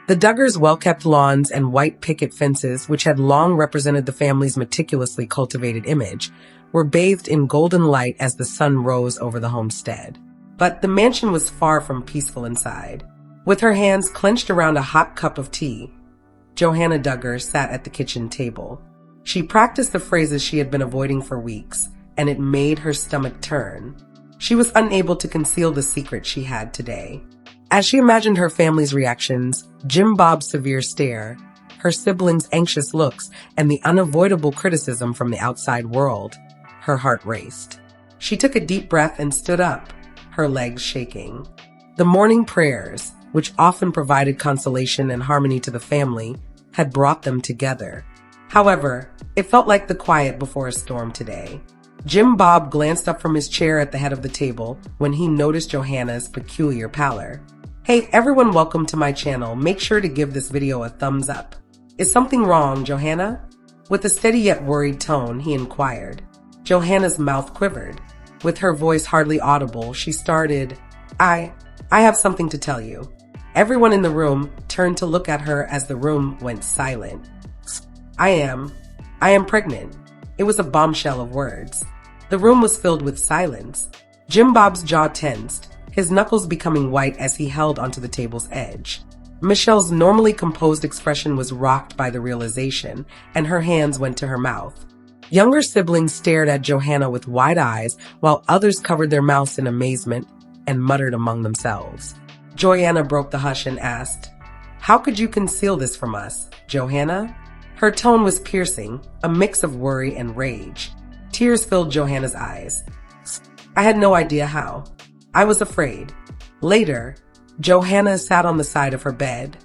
The Duggars' well-kept lawns and white picket fences, which had long represented the family's meticulously cultivated image, were bathed in golden light as the sun rose over the homestead. But the mansion was far from peaceful inside. With her hands clenched around a hot cup of tea, Johanna Duggar sat at the kitchen table. She practiced the phrases she had been avoiding for weeks, and it made her stomach turn. She was unable to conceal the secret she had today. As she imagined her family's reactions, Jim Bob's severe stare, her siblings' anxious looks, and the unavoidable criticism from the outside world, her heart raced. She took a deep breath and stood up, her legs shaking. The morning prayers, which often provided consolation and harmony to the family, had brought them together. However, it felt like the quiet before a storm today. Jim Bob glanced up from his chair at the head of the table when he noticed Johanna's peculiar pallor. Hey everyone, welcome to my channel. Make sure to give this video a thumbs up. Is something wrong, Johanna? With a steady yet worried tone, he inquired. Johanna's mouth quivered. With her voice hardly audible, she started, I have something to tell you. Everyone in the room turned to look at her as the room went silent. I am pregnant. It was a bombshell of words. The room was filled with silence. Jim Bob's jaw tensed, his knuckles becoming white as he held onto the table's edge. Michelle's normally composed expression was rocked by the realization, and her hands went to her mouth. Younger siblings stared at Johanna with wide eyes, while others covered their mouths in amazement and muttered among themselves. Johanna broke the hush and asked, How could you conceal this from us, Johanna? Her tone was piercing, a mix of worry and rage. Tears filled Johanna's eyes. I had no idea how. I was afraid. Later, Johanna sat on the side of her bed,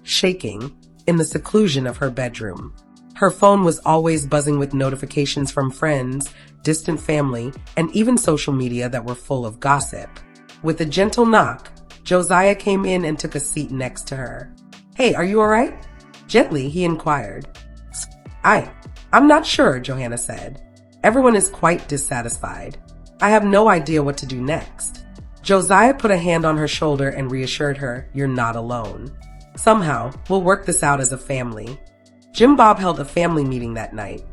shaking, in the seclusion of her bedroom. Her phone was always buzzing with notifications from friends, distant family, and even social media that were full of gossip. With a gentle knock, Josiah came in and took a seat next to her. Hey, are you all right? Gently, he inquired. I'm not sure, Johanna said. Everyone is quite dissatisfied. I have no idea what to do next. Josiah put a hand on her shoulder and reassured her, You're not alone. Somehow, we'll work this out as a family. Jim Bob held a family meeting that night.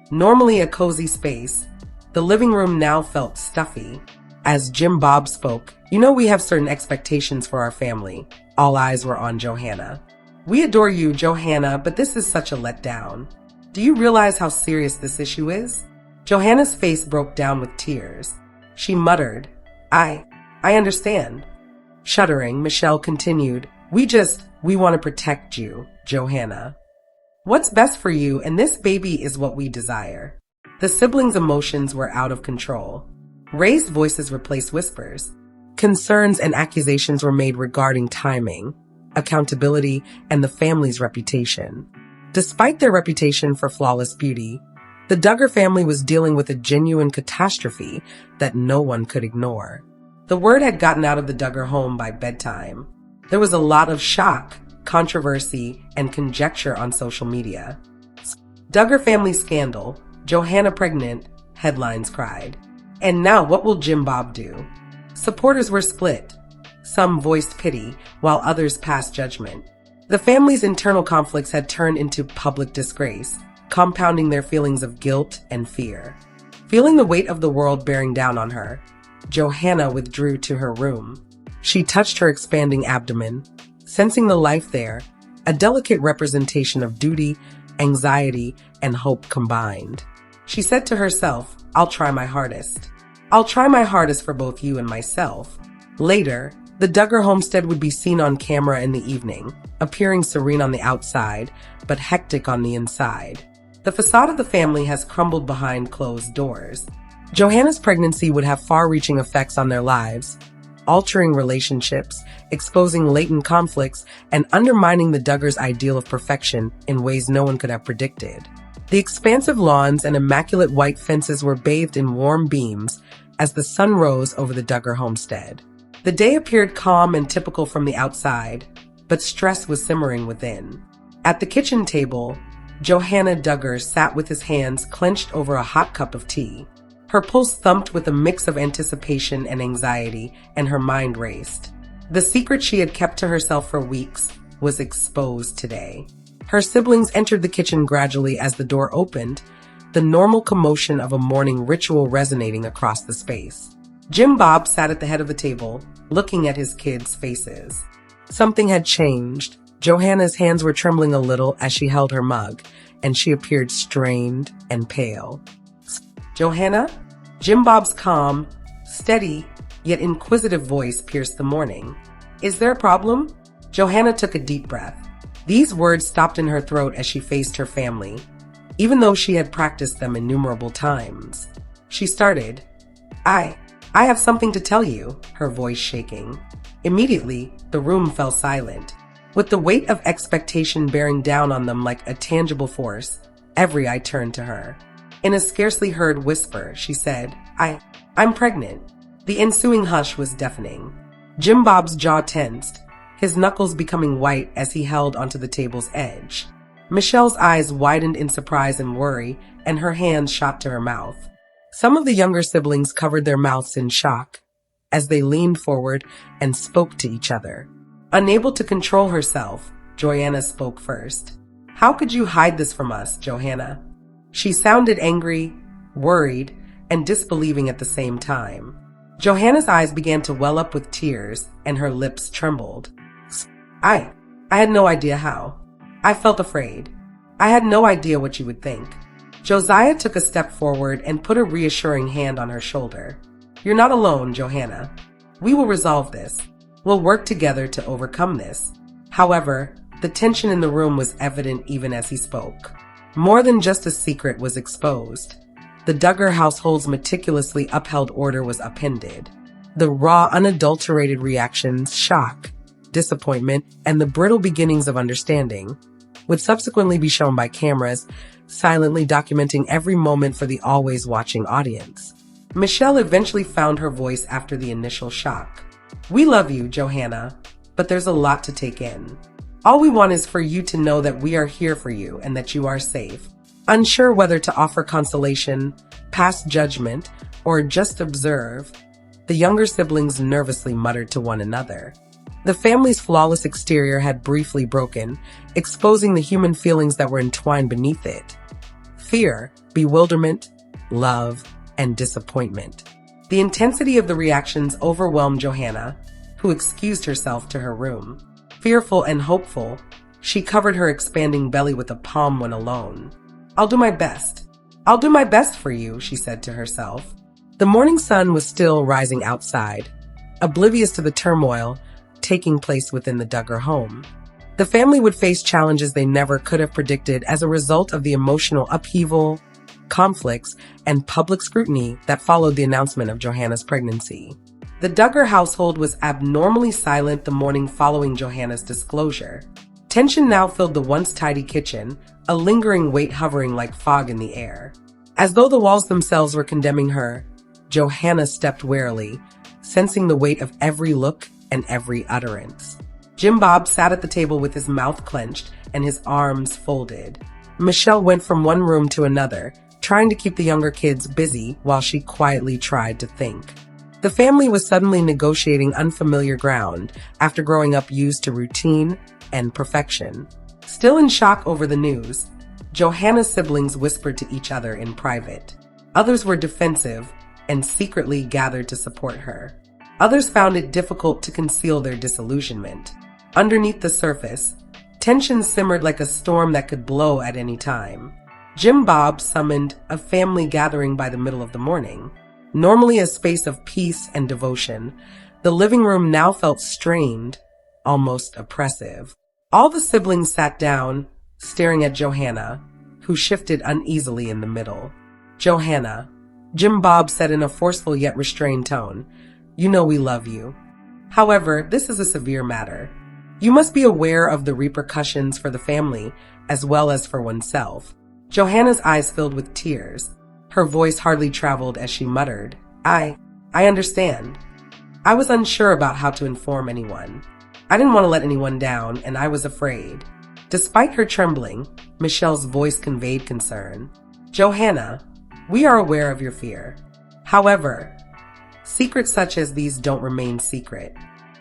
Normally a cozy space, the living room now felt stuffy. As Jim Bob spoke, You know we have certain expectations for our family. All eyes were on Johanna. We adore you, Johanna, but this is such a letdown. Do you realize how serious this issue is? Johanna's face broke down with tears. She muttered, I understand. Shuddering, Michelle continued, We want to protect you, Johanna. What's best for you, and this baby is what we desire. The siblings' emotions were out of control. Raised voices replaced whispers. Concerns and accusations were made regarding timing, accountability, and the family's reputation. Despite their reputation for flawless beauty, the Duggar family was dealing with a genuine catastrophe that no one could ignore. The word had gotten out of the Duggar home by bedtime. There was a lot of shock, controversy, and conjecture on social media. Duggar family scandal, Johanna pregnant, headlines cried. And now what will Jim Bob do? Supporters were split. Some voiced pity, while others passed judgment. The family's internal conflicts had turned into public disgrace, compounding their feelings of guilt and fear. Feeling the weight of the world bearing down on her, Johanna withdrew to her room. She touched her expanding abdomen, sensing the life there, a delicate representation of duty, anxiety, and hope combined. She said to herself, I'll try my hardest. I'll try my hardest for both you and myself. Later, the Duggar homestead would be seen on camera in the evening, appearing serene on the outside, but hectic on the inside. The facade of the family has crumbled behind closed doors. Johanna's pregnancy would have far-reaching effects on their lives, altering relationships, exposing latent conflicts, and undermining the Duggars' ideal of perfection in ways no one could have predicted. The expansive lawns and immaculate white fences were bathed in warm beams as the sun rose over the Duggar homestead. The day appeared calm and typical from the outside, but stress was simmering within. At the kitchen table, Johanna Duggar sat with his hands clenched over a hot cup of tea. Her pulse thumped with a mix of anticipation and anxiety, and her mind raced. The secret she had kept to herself for weeks was exposed today. Her siblings entered the kitchen gradually as the door opened, the normal commotion of a morning ritual resonating across the space. Jim Bob sat at the head of the table, looking at his kids' faces. Something had changed. Johanna's hands were trembling a little as she held her mug, and she appeared strained and pale. "Johanna?" Jim Bob's calm, steady, yet inquisitive voice pierced the morning. "Is there a problem?" Johanna took a deep breath. These words stopped in her throat as she faced her family, even though she had practiced them innumerable times. She started, I have something to tell you," her voice shaking. Immediately, the room fell silent. With the weight of expectation bearing down on them like a tangible force, every eye turned to her. In a scarcely heard whisper, she said, I'm pregnant." The ensuing hush was deafening. Jim Bob's jaw tensed, his knuckles becoming white as he held onto the table's edge. Michelle's eyes widened in surprise and worry, and her hands shot to her mouth. Some of the younger siblings covered their mouths in shock as they leaned forward and spoke to each other. Unable to control herself, Johanna spoke first. "How could you hide this from us, Johanna?" She sounded angry, worried, and disbelieving at the same time. Johanna's eyes began to well up with tears, and her lips trembled. I had no idea how. I felt afraid. I had no idea what you would think." Josiah took a step forward and put a reassuring hand on her shoulder. "You're not alone, Johanna. We will resolve this. We'll work together to overcome this." However, the tension in the room was evident even as he spoke. More than just a secret was exposed. The Duggar household's meticulously upheld order was upended. The raw, unadulterated reactions, shock, disappointment, and the brittle beginnings of understanding would subsequently be shown by cameras, silently documenting every moment for the always watching audience. Michelle eventually found her voice after the initial shock. "We love you, Johanna, but there's a lot to take in. All we want is for you to know that we are here for you and that you are safe." Unsure whether to offer consolation, pass judgment, or just observe, the younger siblings nervously muttered to one another. The family's flawless exterior had briefly broken, exposing the human feelings that were entwined beneath it. Fear, bewilderment, love, and disappointment. The intensity of the reactions overwhelmed Johanna, who excused herself to her room. Fearful and hopeful, she covered her expanding belly with a palm when alone. I'll do my best for you," she said to herself. The morning sun was still rising outside, oblivious to the turmoil taking place within the Duggar home. The family would face challenges they never could have predicted as a result of the emotional upheaval, conflicts, and public scrutiny that followed the announcement of Johanna's pregnancy. The Duggar household was abnormally silent the morning following Johanna's disclosure. Tension now filled the once tidy kitchen, a lingering weight hovering like fog in the air. As though the walls themselves were condemning her, Johanna stepped warily, sensing the weight of every look and every utterance. Jim Bob sat at the table with his mouth clenched and his arms folded. Michelle went from one room to another, trying to keep the younger kids busy while she quietly tried to think. The family was suddenly negotiating unfamiliar ground after growing up used to routine and perfection. Still in shock over the news, Johanna's siblings whispered to each other in private. Others were defensive and secretly gathered to support her. Others found it difficult to conceal their disillusionment. Underneath the surface, tension simmered like a storm that could blow at any time. Jim Bob summoned a family gathering by the middle of the morning. Normally a space of peace and devotion, the living room now felt strained, almost oppressive. All the siblings sat down, staring at Johanna, who shifted uneasily in the middle. "Johanna," Jim Bob said in a forceful yet restrained tone, "you know we love you. However, this is a severe matter. You must be aware of the repercussions for the family as well as for oneself." Johanna's eyes filled with tears. Her voice hardly traveled as she muttered, I understand. I was unsure about how to inform anyone. I didn't want to let anyone down, and I was afraid." Despite her trembling, Michelle's voice conveyed concern. "Johanna, we are aware of your fear. However, secrets such as these don't remain secret.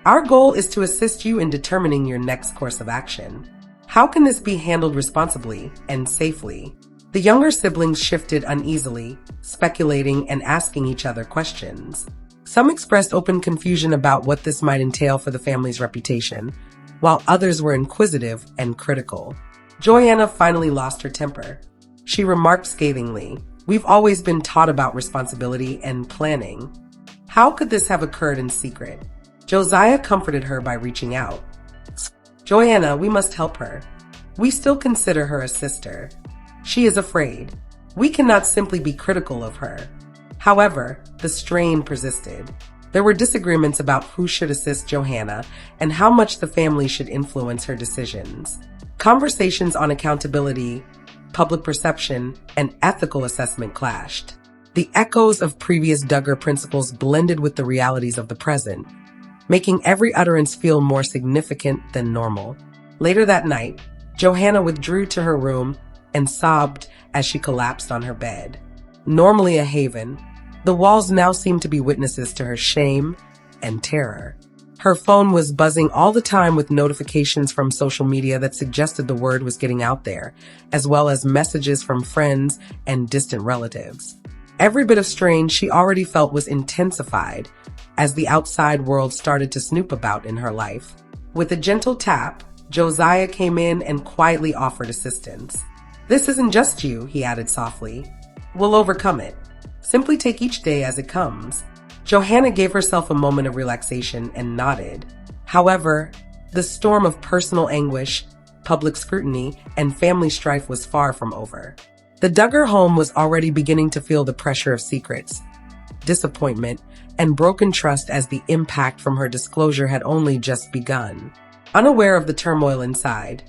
Our goal is to assist you in determining your next course of action. How can this be handled responsibly and safely? The younger siblings shifted uneasily, speculating and asking each other questions. Some expressed open confusion about what this might entail for the family's reputation, while others were inquisitive and critical. Johanna finally lost her temper. She remarked scathingly, "We've always been taught about responsibility and planning. How could this have occurred in secret?" Josiah comforted her by reaching out. "Johanna, we must help her. We still consider her a sister. She is afraid. We cannot simply be critical of her." However, the strain persisted. There were disagreements about who should assist Johanna and how much the family should influence her decisions. Conversations on accountability, public perception, and ethical assessment clashed. The echoes of previous Duggar principles blended with the realities of the present, making every utterance feel more significant than normal. Later that night, Johanna withdrew to her room and sobbed as she collapsed on her bed. Normally a haven, the walls now seemed to be witnesses to her shame and terror. Her phone was buzzing all the time with notifications from social media that suggested the word was getting out there, as well as messages from friends and distant relatives. Every bit of strain she already felt was intensified as the outside world started to snoop about in her life. With a gentle tap, Josiah came in and quietly offered assistance. "This isn't just you," he added softly. "We'll overcome it. Simply take each day as it comes." Johanna gave herself a moment of relaxation and nodded. However, the storm of personal anguish, public scrutiny, and family strife was far from over. The Duggar home was already beginning to feel the pressure of secrets, disappointment, and broken trust as the impact from her disclosure had only just begun. Unaware of the turmoil inside,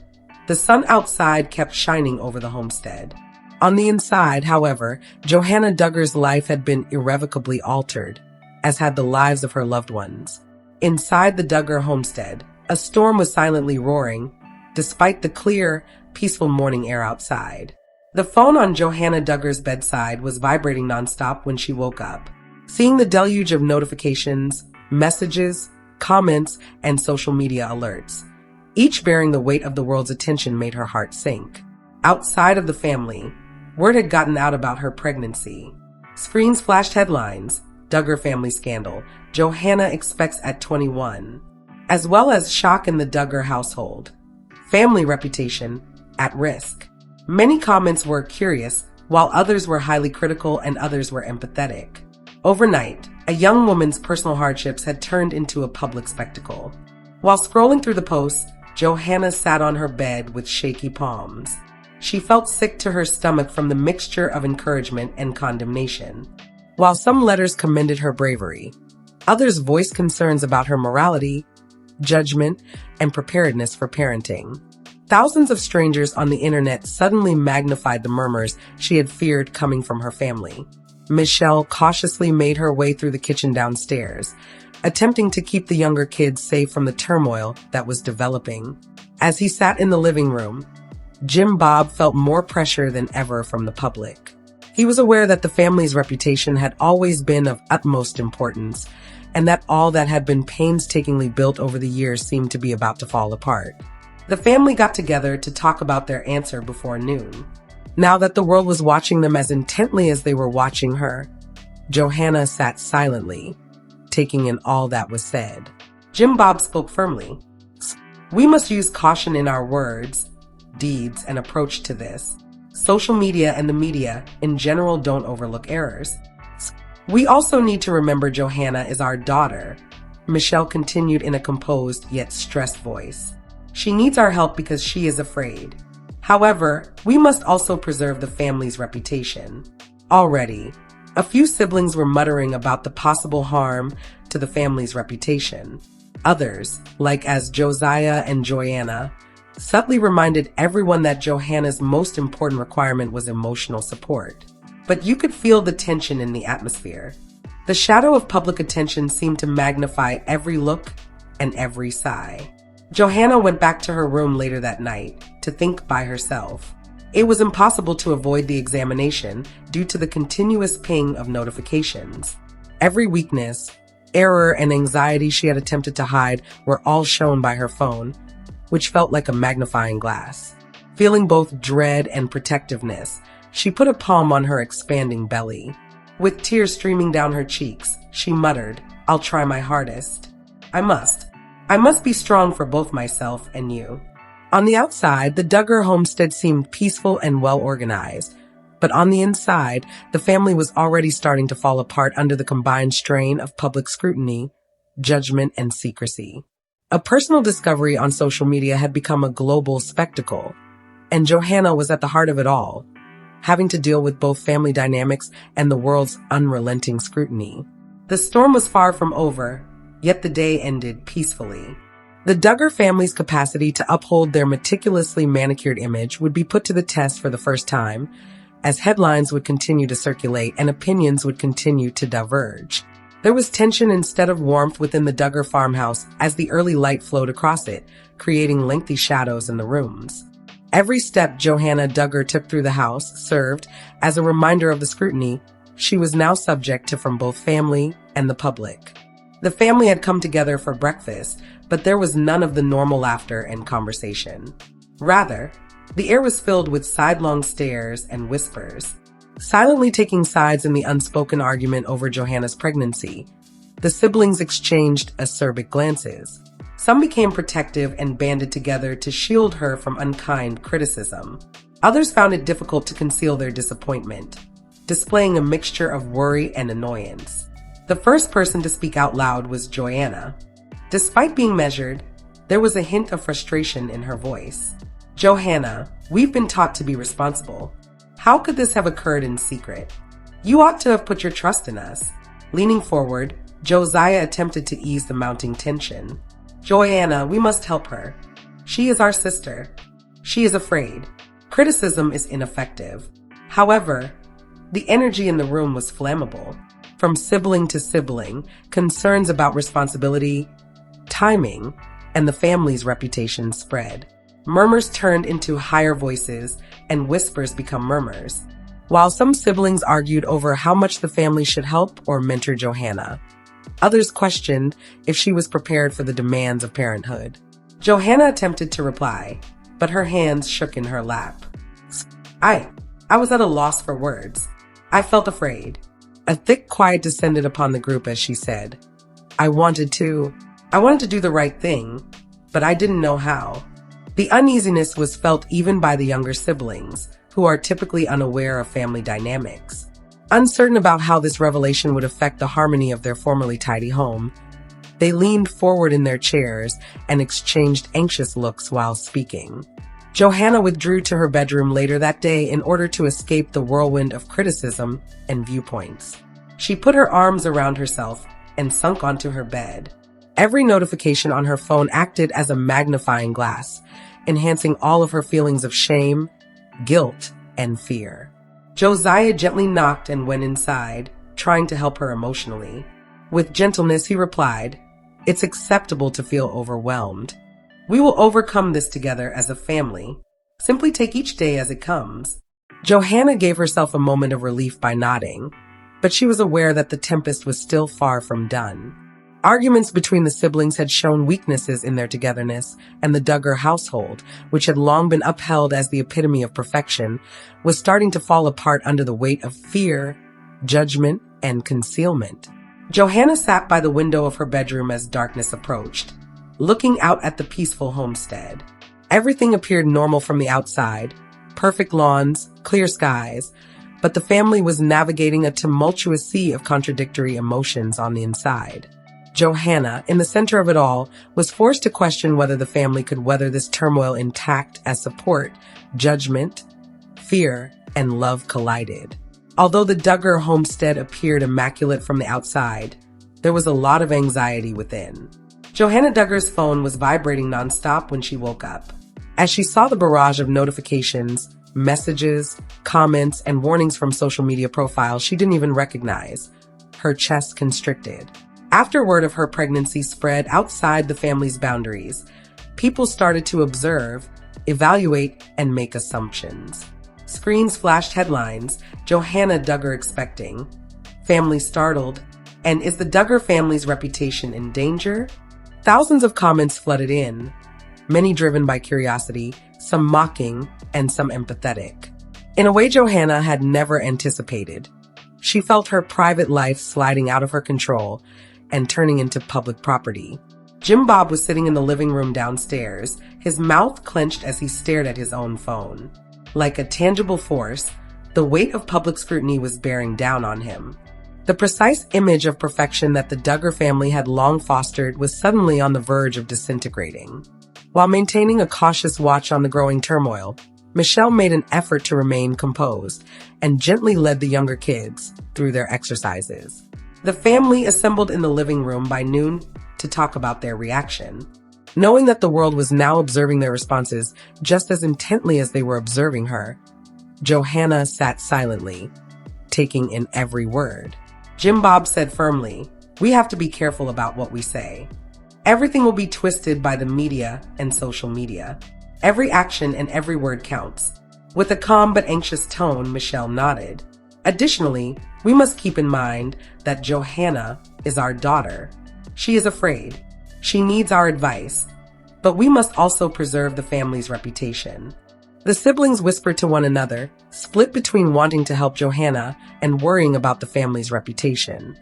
the sun outside kept shining over the homestead. On the inside, however, Johanna Duggar's life had been irrevocably altered, as had the lives of her loved ones. Inside the Duggar homestead, a storm was silently roaring, despite the clear, peaceful morning air outside. The phone on Johanna Duggar's bedside was vibrating nonstop when she woke up. Seeing the deluge of notifications, messages, comments, and social media alerts, each bearing the weight of the world's attention, made her heart sink. Outside of the family, word had gotten out about her pregnancy. Screens flashed headlines: Duggar family scandal, Johanna expects at 21, as well as shock in the Duggar household. Family reputation at risk. Many comments were curious, while others were highly critical and others were empathetic. Overnight, a young woman's personal hardships had turned into a public spectacle. While scrolling through the posts, Johanna sat on her bed with shaky palms. She felt sick to her stomach from the mixture of encouragement and condemnation. While some letters commended her bravery, others voiced concerns about her morality, judgment, and preparedness for parenting. Thousands of strangers on the internet suddenly magnified the murmurs she had feared coming from her family. Michelle cautiously made her way through the kitchen downstairs, attempting to keep the younger kids safe from the turmoil that was developing. As he sat in the living room, Jim Bob felt more pressure than ever from the public. He was aware that the family's reputation had always been of utmost importance, and that all that had been painstakingly built over the years seemed to be about to fall apart. The family got together to talk about their answer before noon. Now that the world was watching them as intently as they were watching her, Johanna sat silently, taking in all that was said. Jim Bob spoke firmly. "We must use caution in our words, deeds, and approach to this. Social media and the media in general don't overlook errors. We also need to remember Johanna is our daughter," Michelle continued in a composed yet stressed voice. "She needs our help because she is afraid. However, we must also preserve the family's reputation." Already, a few siblings were muttering about the possible harm to the family's reputation. Others, like as Josiah and Johanna, subtly reminded everyone that Johanna's most important requirement was emotional support. But you could feel the tension in the atmosphere. The shadow of public attention seemed to magnify every look and every sigh. Johanna went back to her room later that night to think by herself. It was impossible to avoid the examination due to the continuous ping of notifications. Every weakness, Error and anxiety she had attempted to hide were all shown by her phone, which felt like a magnifying glass. Feeling both dread and protectiveness, she put a palm on her expanding belly. With tears streaming down her cheeks, she muttered, "I'll try my hardest. I must be strong for both myself and you." On the outside, the Duggar homestead seemed peaceful and well-organized, but on the inside, the family was already starting to fall apart under the combined strain of public scrutiny, judgment, and secrecy. A personal discovery on social media had become a global spectacle, and Johanna was at the heart of it all, having to deal with both family dynamics and the world's unrelenting scrutiny. The storm was far from over, yet the day ended peacefully. The Duggar family's capacity to uphold their meticulously manicured image would be put to the test for the first time, as headlines would continue to circulate and opinions would continue to diverge. There was tension instead of warmth within the Duggar farmhouse as the early light flowed across it, creating lengthy shadows in the rooms. Every step Johanna Duggar took through the house served as a reminder of the scrutiny she was now subject to from both family and the public. The family had come together for breakfast, but there was none of the normal laughter and conversation. Rather, the air was filled with sidelong stares and whispers. Silently taking sides in the unspoken argument over Johanna's pregnancy, the siblings exchanged acerbic glances. Some became protective and banded together to shield her from unkind criticism. Others found it difficult to conceal their disappointment, displaying a mixture of worry and annoyance. The first person to speak out loud was Johanna. Despite being measured, there was a hint of frustration in her voice. "Johanna, we've been taught to be responsible. How could this have occurred in secret? You ought to have put your trust in us." Leaning forward, Josiah attempted to ease the mounting tension. "Johanna, we must help her. She is our sister. She is afraid. Criticism is ineffective." However, the energy in the room was flammable. From sibling to sibling, concerns about responsibility, timing, and the family's reputation spread. Murmurs turned into higher voices, and whispers become murmurs. While some siblings argued over how much the family should help or mentor Johanna, others questioned if she was prepared for the demands of parenthood. Johanna attempted to reply, but her hands shook in her lap. I was at a loss for words. I felt afraid. A thick quiet descended upon the group as she said, I wanted to do the right thing, but I didn't know how." The uneasiness was felt even by the younger siblings, who are typically unaware of family dynamics. Uncertain about how this revelation would affect the harmony of their formerly tidy home, they leaned forward in their chairs and exchanged anxious looks while speaking. Johanna withdrew to her bedroom later that day in order to escape the whirlwind of criticism and viewpoints. She put her arms around herself and sunk onto her bed. Every notification on her phone acted as a magnifying glass, enhancing all of her feelings of shame, guilt, and fear. Josiah gently knocked and went inside, trying to help her emotionally. With gentleness, he replied, "It's acceptable to feel overwhelmed. We will overcome this together as a family. Simply take each day as it comes." Johanna gave herself a moment of relief by nodding, but she was aware that the tempest was still far from done. Arguments between the siblings had shown weaknesses in their togetherness, and the Duggar household, which had long been upheld as the epitome of perfection, was starting to fall apart under the weight of fear, judgment, and concealment. Johanna sat by the window of her bedroom as darkness approached, looking out at the peaceful homestead. Everything appeared normal from the outside, perfect lawns, clear skies, but the family was navigating a tumultuous sea of contradictory emotions on the inside. Johanna, in the center of it all, was forced to question whether the family could weather this turmoil intact as support, judgment, fear, and love collided. Although the Duggar homestead appeared immaculate from the outside, there was a lot of anxiety within. Johanna Duggar's phone was vibrating nonstop when she woke up. As she saw the barrage of notifications, messages, comments, and warnings from social media profiles she didn't even recognize, her chest constricted. After word of her pregnancy spread outside the family's boundaries, people started to observe, evaluate, and make assumptions. Screens flashed headlines, Johanna Duggar expecting, family startled, And is the Duggar family's reputation in danger? Thousands of comments flooded in, many driven by curiosity, some mocking, and some empathetic. In a way Johanna had never anticipated. She felt her private life sliding out of her control and turning into public property. Jim Bob was sitting in the living room downstairs, his mouth clenched as he stared at his own phone. Like a tangible force, the weight of public scrutiny was bearing down on him. The precise image of perfection that the Duggar family had long fostered was suddenly on the verge of disintegrating. While maintaining a cautious watch on the growing turmoil, Michelle made an effort to remain composed and gently led the younger kids through their exercises. The family assembled in the living room by noon to talk about their reaction. Knowing that the world was now observing their responses just as intently as they were observing her, Johanna sat silently, taking in every word. Jim Bob said firmly, "We have to be careful about what we say. Everything will be twisted by the media and social media. Every action and every word counts." With a calm but anxious tone, Michelle nodded. "Additionally, we must keep in mind that Johanna is our daughter. She is afraid. She needs our advice. But we must also preserve the family's reputation." The siblings whispered to one another, split between wanting to help Johanna and worrying about the family's reputation.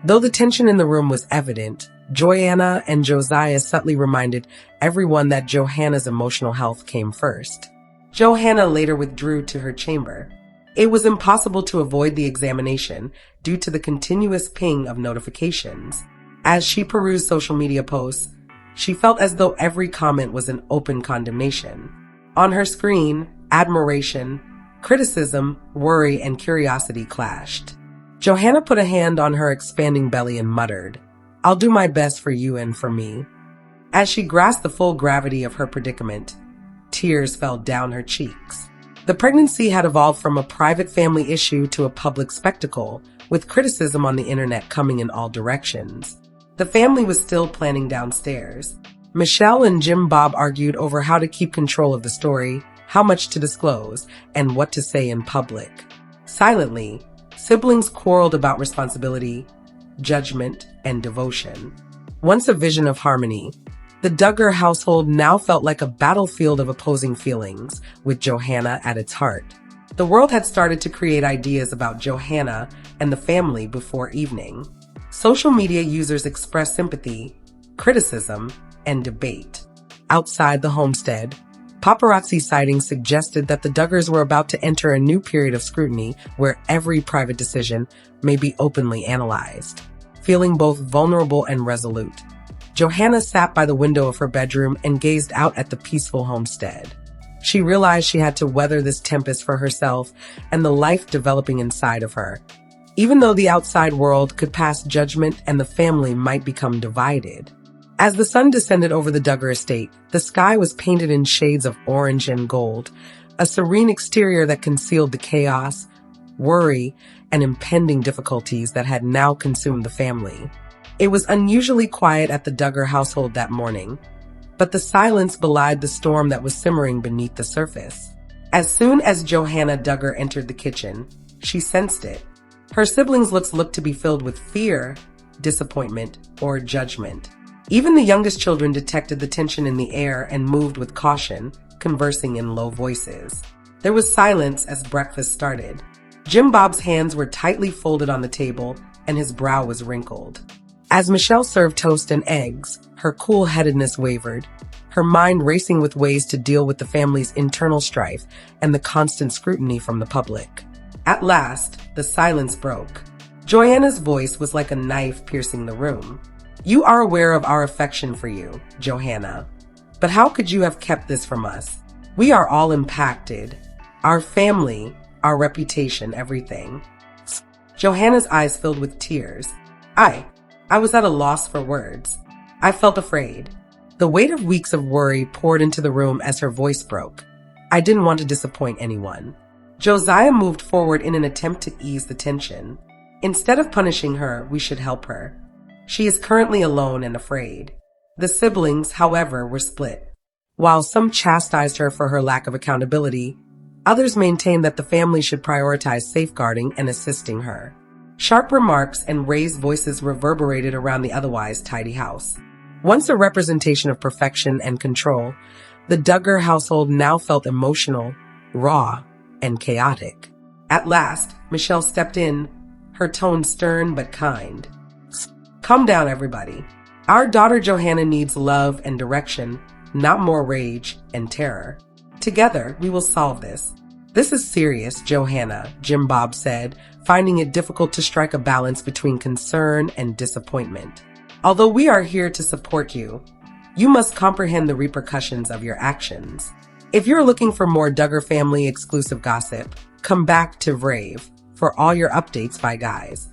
Though the tension in the room was evident, Johanna and Josiah subtly reminded everyone that Johanna's emotional health came first. Johanna later withdrew to her chamber. It was impossible to avoid the examination due to the continuous ping of notifications. As she perused social media posts, she felt as though every comment was an open condemnation. On her screen, admiration, criticism, worry, and curiosity clashed. Johanna put a hand on her expanding belly and muttered, "I'll do my best for you and for me." As she grasped the full gravity of her predicament, tears fell down her cheeks. The pregnancy had evolved from a private family issue to a public spectacle, with criticism on the internet coming in all directions. The family was still planning downstairs. Michelle and Jim Bob argued over how to keep control of the story, how much to disclose, and what to say in public. Silently, siblings quarreled about responsibility, judgment, and devotion. Once a vision of harmony, the Duggar household now felt like a battlefield of opposing feelings, with Johanna at its heart. The world had started to create ideas about Johanna and the family before evening. Social media users expressed sympathy, criticism, and debate. Outside the homestead, paparazzi sightings suggested that the Duggars were about to enter a new period of scrutiny where every private decision may be openly analyzed. Feeling both vulnerable and resolute, Johanna sat by the window of her bedroom and gazed out at the peaceful homestead. She realized she had to weather this tempest for herself and the life developing inside of her. Even though the outside world could pass judgment and the family might become divided. As the sun descended over the Duggar estate, the sky was painted in shades of orange and gold, a serene exterior that concealed the chaos, worry, and impending difficulties that had now consumed the family. It was unusually quiet at the Duggar household that morning, but the silence belied the storm that was simmering beneath the surface. As soon as Johanna Duggar entered the kitchen, she sensed it. Her siblings' looks looked to be filled with fear, disappointment, or judgment. Even the youngest children detected the tension in the air and moved with caution, conversing in low voices. There was silence as breakfast started. Jim Bob's hands were tightly folded on the table, and his brow was wrinkled. As Michelle served toast and eggs, her cool-headedness wavered, her mind racing with ways to deal with the family's internal strife and the constant scrutiny from the public. At last, the silence broke. Johanna's voice was like a knife piercing the room. "You are aware of our affection for you, Johanna. But how could you have kept this from us? We are all impacted. Our family, our reputation, everything." Johanna's eyes filled with tears. I was at a loss for words. I felt afraid. The weight of weeks of worry poured into the room as her voice broke. I didn't want to disappoint anyone. Josiah moved forward in an attempt to ease the tension. "Instead of punishing her, we should help her. She is currently alone and afraid." The siblings, however, were split. While some chastised her for her lack of accountability, others maintained that the family should prioritize safeguarding and assisting her. Sharp remarks and raised voices reverberated around the otherwise tidy house. Once a representation of perfection and control, the Duggar household now felt emotional, raw, and chaotic. At last, Michelle stepped in, her tone stern but kind. "Calm down, everybody. Our daughter Johanna needs love and direction, not more rage and terror. Together, we will solve this." "This is serious, Johanna," Jim Bob said, finding it difficult to strike a balance between concern and disappointment. "Although we are here to support you, you must comprehend the repercussions of your actions. If you're looking for more Duggar family exclusive gossip, come back to Vrave for all your updates by guys."